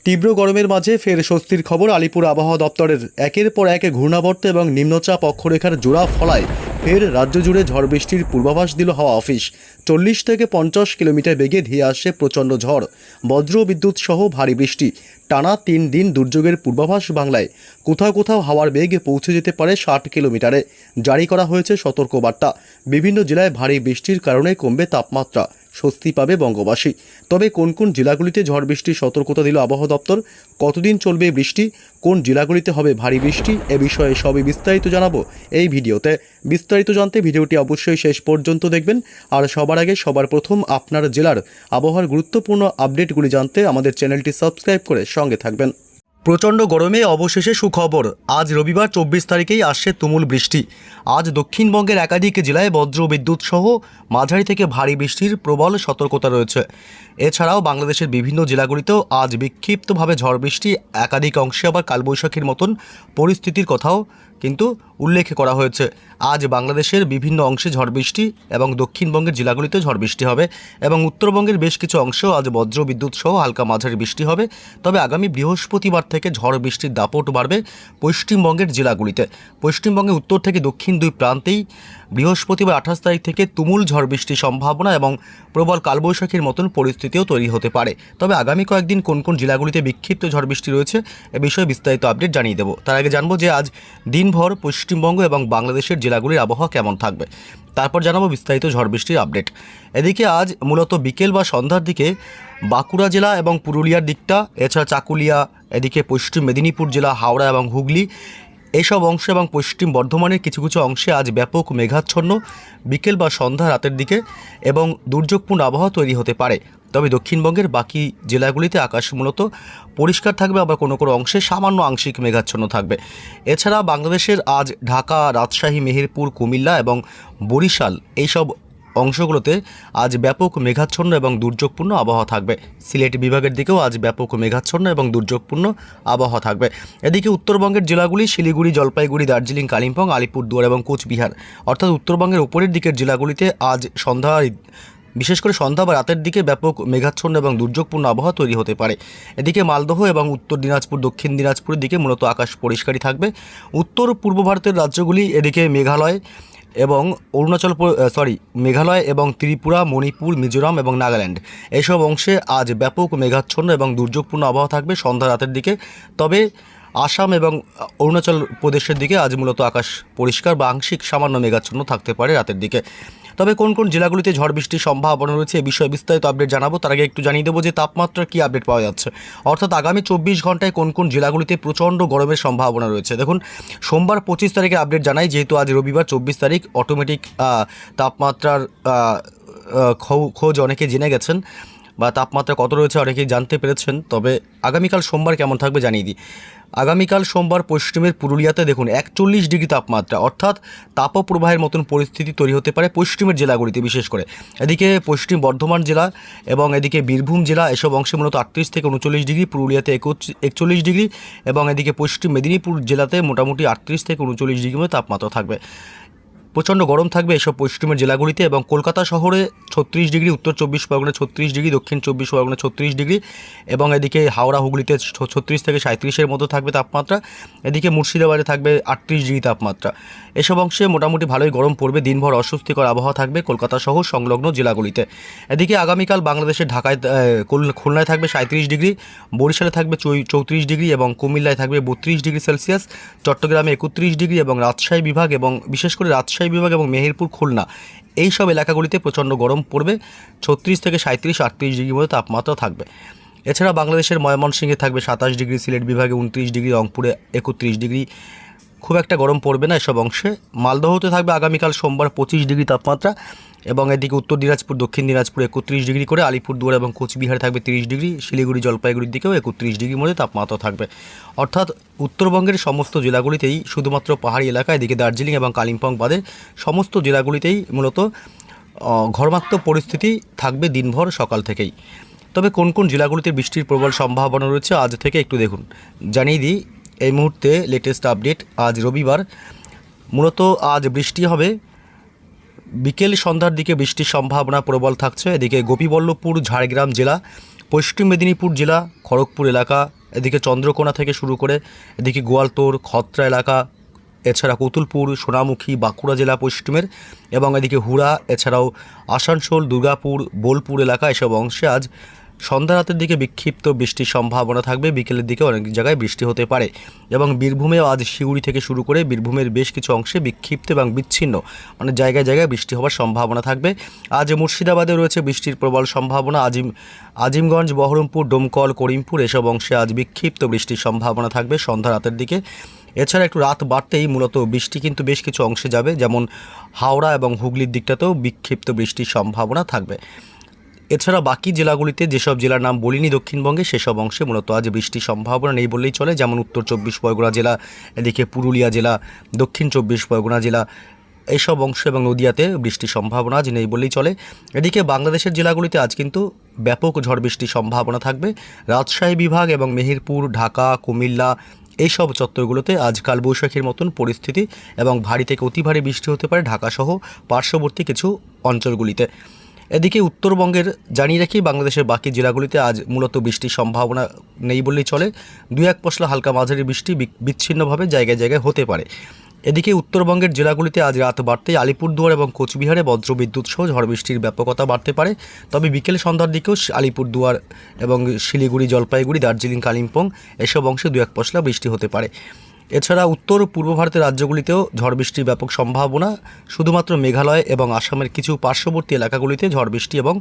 তীব্র গরমের মাঝে ফের স্বস্তির খবর আলিপুর আবহাওয়া দপ্তরের। একের পর এক ঘূর্ণাবর্ত এবং নিম্নচাপ অক্ষরেখার জোড়া ফলায় ফের রাজ্য জুড়ে ঝড় বৃষ্টির পূর্বাভাস দিল হাওয়া অফিস। 40 থেকে 50 কিলোমিটার বেগে ধেয়ে আসছে প্রচণ্ড ঝড়, বজ্র বিদ্যুৎ সহ ভারী বৃষ্টি। টানা 3 দিন দুর্যোগের পূর্বাভাস বাংলায়। কোথাও কোথাও হাওয়ার বেগ পৌঁছে যেতে পারে 60 কিলোমিটারে। জারি করা হয়েছে সতর্কবার্তা। বিভিন্ন জেলায় ভারী বৃষ্টির কারণে কমবে তাপমাত্রা, স্বস্তি পাবে বঙ্গবাসী। তবে কোন কোন জেলাগুলিতে ঝড় বৃষ্টির সতর্কতা দিল আবহাওয়া দপ্তর, কতদিন চলবে বৃষ্টি, কোন জেলাগুলিতে হবে ভারী বৃষ্টি, এ বিষয়ে সবই বিস্তারিত জানাবো এই ভিডিওতে। বিস্তারিত জানতে ভিডিওটি অবশ্যই শেষ পর্যন্ত দেখবেন। আর সবার আগে সবার প্রথম আপনার জেলার আবহাওয়ার গুরুত্বপূর্ণ আপডেটগুলি জানতে আমাদের চ্যানেলটি সাবস্ক্রাইব করে সঙ্গে থাকবেন। প্রচণ্ড গরমে অবশেষে সুখবর। আজ রবিবার 24 তারিখেই আসছে তুমুল বৃষ্টি। আজ দক্ষিণবঙ্গের একাধিক জেলায় বজ্র বিদ্যুৎ সহ মাঝারি থেকে ভারী বৃষ্টির প্রবল সতর্কতা রয়েছে। এছাড়াও বাংলাদেশের বিভিন্ন জেলাগুলিতেও আজ বিক্ষিপ্তভাবে ঝড় বৃষ্টি, একাধিক অংশে আবার কালবৈশাখীর মতন পরিস্থিতির কথাও কিন্তু উল্লেখ করা হয়েছে। আজ বাংলাদেশের বিভিন্ন অংশে ঝড় বৃষ্টি এবং দক্ষিণবঙ্গের জেলাগুলিতে ঝড় বৃষ্টি হবে এবং উত্তরবঙ্গের বেশ কিছু অংশেও আজ বজ্র বিদ্যুৎ সহ হালকা মাঝারি বৃষ্টি হবে। তবে আগামী বৃহস্পতিবার থেকে ঝড় বৃষ্টির দাপট বাড়বে পশ্চিমবঙ্গের জেলাগুলিতে। পশ্চিমবঙ্গের উত্তর থেকে দক্ষিণ দুই প্রান্তেই বৃহস্পতিবার 28 তারিখ থেকে তুমুল ঝড় বৃষ্টির সম্ভাবনা এবং প্রবল কালবৈশাখীর মতন পরিস্থিতিও তৈরি হতে পারে। তবে আগামী কয়েকদিন কোন কোন জেলাগুলিতে বিক্ষিপ্ত ঝড় বৃষ্টি রয়েছে এ বিষয়ে বিস্তারিত আপডেট জানিয়ে দেবো। তার আগে জানবো যে আজ দিনভর পশ্চিমবঙ্গ এবং বাংলাদেশের জেলাগুলির আবহাওয়া কেমন থাকবে, তারপর জানাবো বিস্তারিত ঝড় বৃষ্টির আপডেট। এদিকে আজ মূলত বিকেল বা সন্ধ্যার দিকে বাঁকুড়া জেলা এবং পুরুলিয়ার দিকটা, এছাড়া চাকুলিয়া, এদিকে পশ্চিম মেদিনীপুর জেলা, হাওড়া এবং হুগলি এইসব অংশ এবং পশ্চিম বর্ধমানের কিছু কিছু অংশে আজ ব্যাপক মেঘাচ্ছন্ন বিকেল বা সন্ধ্যা রাতের দিকে এবং দুর্যোগপূর্ণ আবহাওয়া তৈরি হতে পারে। তবে দক্ষিণবঙ্গের বাকি জেলাগুলিতে আকাশ মূলত পরিষ্কার থাকবে, আবার কোনো কোনো অংশে সামান্য আংশিক মেঘাচ্ছন্ন থাকবে। এছাড়া বাংলাদেশের আজ ঢাকা, রাজশাহী, মেহেরপুর, কুমিল্লা এবং বরিশাল এইসব অংশগুলোতে আজ ব্যাপক মেঘাচ্ছন্ন এবং দুর্যোগপূর্ণ আবহাওয়া থাকবে। সিলেট বিভাগের দিকেও আজ ব্যাপক মেঘাচ্ছন্ন এবং দুর্যোগপূর্ণ আবহাওয়া থাকবে। এদিকে উত্তরবঙ্গের জেলাগুলি শিলিগুড়ি, জলপাইগুড়ি, দার্জিলিং, কালিম্পং, আলিপুরদুয়ার এবং কোচবিহার অর্থাৎ উত্তরবঙ্গের উপরের দিকের জেলাগুলিতে আজ বিশেষ করে সন্ধ্যা বা রাতের দিকে ব্যাপক মেঘাচ্ছন্ন এবং দুর্যোগপূর্ণ আবহাওয়া তৈরি হতে পারে। এদিকে মালদহ এবং উত্তর দিনাজপুর, দক্ষিণ দিনাজপুরের দিকে মূলত আকাশ পরিষ্কারই থাকবে। উত্তর পূর্ব ভারতের রাজ্যগুলি, এদিকে মেঘালয় এবং মেঘালয় এবং ত্রিপুরা, মণিপুর, মিজোরাম এবং নাগাল্যান্ড এইসব অংশে আজ ব্যাপক মেঘাচ্ছন্ন এবং দুর্যোগপূর্ণ আবহাওয়া থাকবে সন্ধ্যা রাতের দিকে। তবে আসাম এবং অরুণাচল প্রদেশের দিকে আজ মূলত আকাশ পরিষ্কার বা আংশিক সামান্য মেঘাচ্ছন্ন থাকতে পারে রাতের দিকে। তবে কোন কোন জেলাগুলিতে ঝড় বৃষ্টির সম্ভাবনা রয়েছে এ বিষয়ে বিস্তারিত আপডেট জানাবো। তার আগে একটু জানিয়ে দেবো যে তাপমাত্রার কী আপডেট পাওয়া যাচ্ছে, অর্থাৎ আগামী 24 ঘন্টায় কোন কোন জেলাগুলিতে প্রচণ্ড গরমের সম্ভাবনা রয়েছে। দেখুন, সোমবার 25 তারিখের আপডেট জানাই, যেহেতু আজ রবিবার 24 তারিখ, অটোমেটিক তাপমাত্রার খোঁজ অনেকে জেনে গেছেন বা তাপমাত্রা কত রয়েছে অনেকেই জানতে পেরেছেন। তবে আগামীকাল সোমবার কেমন থাকবে জানিয়ে দিই। আগামীকাল সোমবার পশ্চিমের পুরুলিয়াতে দেখুন 41 ডিগ্রি তাপমাত্রা, অর্থাৎ তাপপ্রবাহের মতন পরিস্থিতি তৈরি হতে পারে পশ্চিমের জেলাগুলিতে বিশেষ করে। এদিকে পশ্চিম বর্ধমান জেলা এবং এদিকে বীরভূম জেলা এসব অংশে মূলত 38 থেকে 39 ডিগ্রি, পুরুলিয়াতে 41 ডিগ্রি এবং এদিকে পশ্চিম মেদিনীপুর জেলাতে মোটামুটি 38 থেকে 39 ডিগ্রি মধ্যে তাপমাত্রা থাকবে। প্রচণ্ড গরম থাকবে এসব পশ্চিমের জেলাগুলিতে এবং কলকাতা শহরে 36 ডিগ্রি, উত্তর 24 পরগনা 36 ডিগ্রি, দক্ষিণ 24 পরগনা 36 ডিগ্রি এবং এদিকে হাওড়া, হুগলিতে 36 থেকে 37-এর মতো থাকবে তাপমাত্রা। এদিকে মুর্শিদাবাদে থাকবে 38 ডিগ্রি তাপমাত্রা। এসব অংশে মোটামুটি ভালোই গরম পড়বে, দিনভর অস্বস্তিকর আবহাওয়া থাকবে কলকাতা সহ সংলগ্ন জেলাগুলিতে। এদিকে আগামীকাল বাংলাদেশের ঢাকায়, খুলনায় থাকবে 37 ডিগ্রি, বরিশালে থাকবে 34 ডিগ্রি এবং কুমিল্লায় থাকবে 32 ডিগ্রি সেলসিয়াস, চট্টগ্রামে 31 ডিগ্রি এবং রাজশাহী বিভাগ এবং বিশেষ করে রাজশাহী বিভাগ এবং মেহেরপুর, খুলনা এই সব এলাকাগুলিতে প্রচণ্ড গরম পড়বে, 36 থেকে 37-38 ডিগ্রির মধ্যে তাপমাত্রা থাকবে। এছাড়া বাংলাদেশের ময়মনসিংহে থাকবে 27 ডিগ্রি, সিলেট বিভাগে 29 ডিগ্রি, রংপুরে 31 ডিগ্রি, খুব একটা গরম পড়বে না এসব অংশে। মালদহতে থাকবে আগামীকাল সোমবার 25 ডিগ্রি তাপমাত্রা এবং এদিকে উত্তর দিনাজপুর, দক্ষিণ দিনাজপুর 31 ডিগ্রি করে, আলিপুরদুয়ার এবং কোচবিহারে থাকবে 30 ডিগ্রি, শিলিগুড়ি, জলপাইগুড়ির দিকেও 31 ডিগ্রির মধ্যে তাপমাত্রা থাকবে। অর্থাৎ উত্তরবঙ্গের সমস্ত জেলাগুলিতেই, শুধুমাত্র পাহাড়ি এলাকা এদিকে দার্জিলিং এবং কালিম্পং বাদে সমস্ত জেলাগুলিতেই মূলত ঘর্মাক্ত পরিস্থিতি থাকবে দিনভর সকাল থেকেই। তবে কোন কোন জেলাগুলিতে বৃষ্টির প্রবল সম্ভাবনা রয়েছে আজ থেকে একটু দেখুন, জানিয়ে দিই এই মুহূর্তে লেটেস্ট আপডেট। আজ রবিবার মূলত আজ বৃষ্টি হবে, বিকেল সন্ধ্যার দিকে বৃষ্টির সম্ভাবনা প্রবল থাকছে। এদিকে গোপীবল্লভপুর, ঝাড়গ্রাম জেলা, পশ্চিম মেদিনীপুর জেলা খড়গপুর এলাকা, এদিকে চন্দ্রকোনা থেকে শুরু করে এদিকে গোয়ালতোড়, খত্রা এলাকা, এছাড়া কতুলপুর, সোনামুখী, বাঁকুড়া জেলা পশ্চিমের, এবং এদিকে হুড়া, এছাড়াও আসানসোল, দুর্গাপুর, বোলপুর এলাকা এসব অংশে আজ সন্ধ্যা রাতের দিকে বিক্ষিপ্ত বৃষ্টির সম্ভাবনা থাকবে। বিকেলের দিকে অনেক জায়গায় বৃষ্টি হতে পারে এবং বীরভূমেও আজ সিউড়ি থেকে শুরু করে বীরভূমের বেশ কিছু অংশে বিক্ষিপ্ত এবং বিচ্ছিন্ন জায়গায় জায়গায় বৃষ্টি হওয়ার সম্ভাবনা থাকবে। আজ মুর্শিদাবাদে রয়েছে বৃষ্টির প্রবল সম্ভাবনা। আজিমগঞ্জ, বহরমপুর, ডোমকল, করিমপুর এসব অংশে আজ বিক্ষিপ্ত বৃষ্টির সম্ভাবনা থাকবে সন্ধ্যা রাতের দিকে। এছাড়া একটু রাত বাড়তেই মূলত বৃষ্টি কিন্তু বেশ কিছু অংশে যাবে, যেমন হাওড়া এবং হুগলির দিকটাতেও বিক্ষিপ্ত বৃষ্টির সম্ভাবনা থাকবে। এছাড়া বাকি জেলাগুলিতে, যেসব জেলার নাম বলিনি দক্ষিণবঙ্গে, সেসব অংশে মূলত আজ বৃষ্টির সম্ভাবনা নেই বললেই চলে, যেমন উত্তর 24 পরগনা জেলা, এদিকে পুরুলিয়া জেলা, দক্ষিণ 24 পরগনা জেলা এইসব অংশ এবং নদিয়াতে বৃষ্টির সম্ভাবনা আজ নেই বললেই চলে। এদিকে বাংলাদেশের জেলাগুলিতে আজ কিন্তু ব্যাপক ঝড় বৃষ্টির সম্ভাবনা থাকবে। রাজশাহী বিভাগ এবং মেহেরপুর, ঢাকা, কুমিল্লা এইসব চত্বরগুলোতে আজ কালবৈশাখীর মতন পরিস্থিতি এবং ভারী থেকে অতি ভারী বৃষ্টি হতে পারে ঢাকাসহ পার্শ্ববর্তী কিছু অঞ্চলগুলিতে। এদিকে উত্তরবঙ্গের জানিয়ে রাখি, বাংলাদেশের বাকি জেলাগুলিতে আজ মূলত বৃষ্টির সম্ভাবনা নেই বললেই চলে। 2-1 পশলা হালকা মাঝারি বৃষ্টি বিচ্ছিন্নভাবে জায়গায় জায়গায় হতে পারে। এদিকে উত্তরবঙ্গের জেলাগুলিতে আজ রাত বাড়তেই আলিপুরদুয়ার এবং কোচবিহারে বজ্রবিদ্যুৎ সহ ঝড় বৃষ্টির ব্যাপকতা বাড়তে পারে। তবে বিকেল সন্ধ্যার দিকেও আলিপুরদুয়ার এবং শিলিগুড়ি, জলপাইগুড়ি, দার্জিলিং, কালিম্পং এসব অংশে 2-1 পশলা বৃষ্টি হতে পারে। এছাড়া উত্তর পূর্ব ভারতের রাজ্যগুলিতেও ঝড় বৃষ্টির ব্যাপক সম্ভাবনা। শুধুমাত্র মেঘালয় এবং আসামের কিছু পার্শ্ববর্তী এলাকাগুলিতে ঝড় বৃষ্টি এবং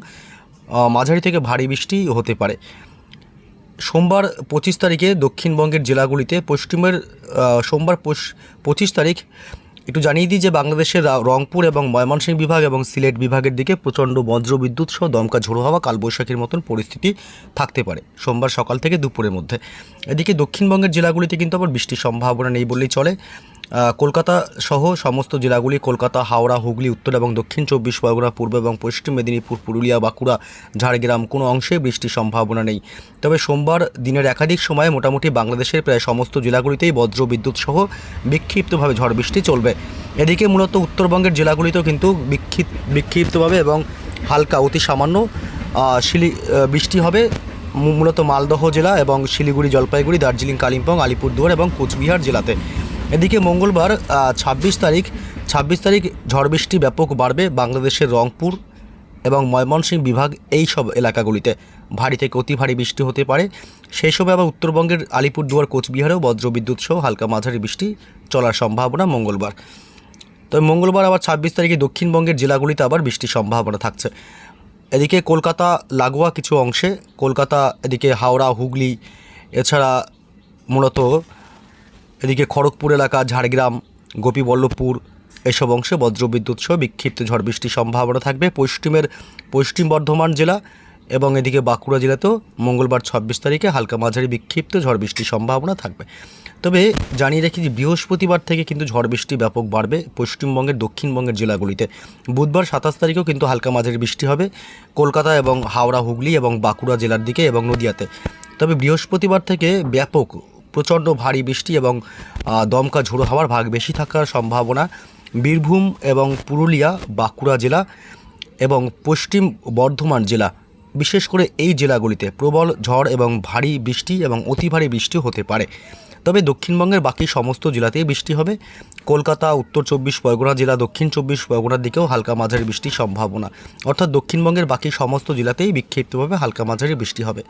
মাঝারি থেকে ভারী বৃষ্টি হতে পারে। সোমবার 25 তারিখে দক্ষিণবঙ্গের জেলাগুলিতে সোমবার 25 তারিখ একটু জানিয়ে দিই যে বাংলাদেশের রংপুর এবং ময়মনসিংহ বিভাগ এবং সিলেট বিভাগের দিকে প্রচণ্ড বজ্রবিদ্যুৎ সহ দমকা ঝোড়ো হাওয়া, কালবৈশাখীর মতন পরিস্থিতি থাকতে পারে সোমবার সকাল থেকে দুপুরের মধ্যে। এদিকে দক্ষিণবঙ্গের জেলাগুলিতে কিন্তু আবার বৃষ্টির সম্ভাবনা নেই বললেই চলে। কলকাতা সহ সমস্ত জেলাগুলি, কলকাতা, হাওড়া, হুগলি, উত্তর এবং দক্ষিণ 24 পরগনা, পূর্ব এবং পশ্চিম মেদিনীপুর, পুরুলিয়া, বাঁকুড়া, ঝাড়গ্রাম কোনো অংশে বৃষ্টির সম্ভাবনা নেই। তবে সোমবার দিনের একাধিক সময়ে মোটামুটি বাংলাদেশের প্রায় সমস্ত জেলাগুলিতেই বজ্রবিদ্যুৎ সহ বিক্ষিপ্তভাবে ঝড় বৃষ্টি চলবে। এদিকে মূলত উত্তরবঙ্গের জেলাগুলিতেও কিন্তু বিক্ষিপ্তভাবে এবং হালকা অতি সামান্য বৃষ্টি হবে। মূলত মালদহ জেলা এবং শিলিগুড়ি, জলপাইগুড়ি, দার্জিলিং, কালিম্পং, আলিপুরদুয়ার এবং কোচবিহার জেলাতে। এদিকে মঙ্গলবার 26 তারিখ ঝড় বৃষ্টি ব্যাপক বাড়বে বাংলাদেশের রংপুর এবং ময়মনসিংহ বিভাগ এই সব এলাকাগুলিতে ভারী থেকে অতি ভারী বৃষ্টি হতে পারে। সেই সময় আবার উত্তরবঙ্গের আলিপুরদুয়ার, কোচবিহারেও বজ্রবিদ্যুৎ সহ হালকা মাঝারি বৃষ্টি চলার সম্ভাবনা মঙ্গলবার। তবে মঙ্গলবার আবার 26 তারিখে দক্ষিণবঙ্গের জেলাগুলিতে আবার বৃষ্টির সম্ভাবনা থাকছে। এদিকে কলকাতা লাগোয়া কিছু অংশে, কলকাতা, এদিকে হাওড়া, হুগলি, এছাড়া মূলত এদিকে খড়গপুর এলাকা, ঝাড়গ্রাম, গোপীবল্লভপুর এসব অংশে বজ্রবিদ্যুৎ সহ বিক্ষিপ্ত ঝড় বৃষ্টির সম্ভাবনা থাকবে। পশ্চিম বর্ধমান জেলা এবং এদিকে বাঁকুড়া জেলাতেও মঙ্গলবার 26 তারিখে হালকা মাঝারি বিক্ষিপ্ত ঝড় বৃষ্টির সম্ভাবনা থাকবে। তবে জানিয়ে রাখি যে বৃহস্পতিবার থেকে কিন্তু ঝড় বৃষ্টি ব্যাপক বাড়বে পশ্চিমবঙ্গের দক্ষিণবঙ্গের জেলাগুলিতে। বুধবার 27 তারিখেও কিন্তু হালকা মাঝারি বৃষ্টি হবে কলকাতা এবং হাওড়া, হুগলি এবং বাঁকুড়া জেলার দিকে এবং নদিয়াতে। তবে বৃহস্পতিবার থেকে ব্যাপক প্রচণ্ড ভারী বৃষ্টি এবং দমকা ঝোড়ো হাওয়ার ভাগ বেশি থাকার সম্ভাবনা বীরভূম এবং পুরুলিয়া, বাঁকুড়া জেলা এবং পশ্চিম বর্ধমান জেলা, বিশেষ করে এই জেলাগুলিতে প্রবল ঝড় এবং ভারী বৃষ্টি এবং অতি ভারী বৃষ্টি হতে পারে। তবে দক্ষিণবঙ্গের বাকি সমস্ত জেলাতেই বৃষ্টি হবে। কলকাতা, উত্তর 24 পরগনা জেলা, দক্ষিণ 24 পরগনার দিকেও হালকা মাঝারি বৃষ্টির সম্ভাবনা, অর্থাৎ দক্ষিণবঙ্গের বাকি সমস্ত জেলাতেই বিক্ষিপ্তভাবে হালকা মাঝারি বৃষ্টি হবে।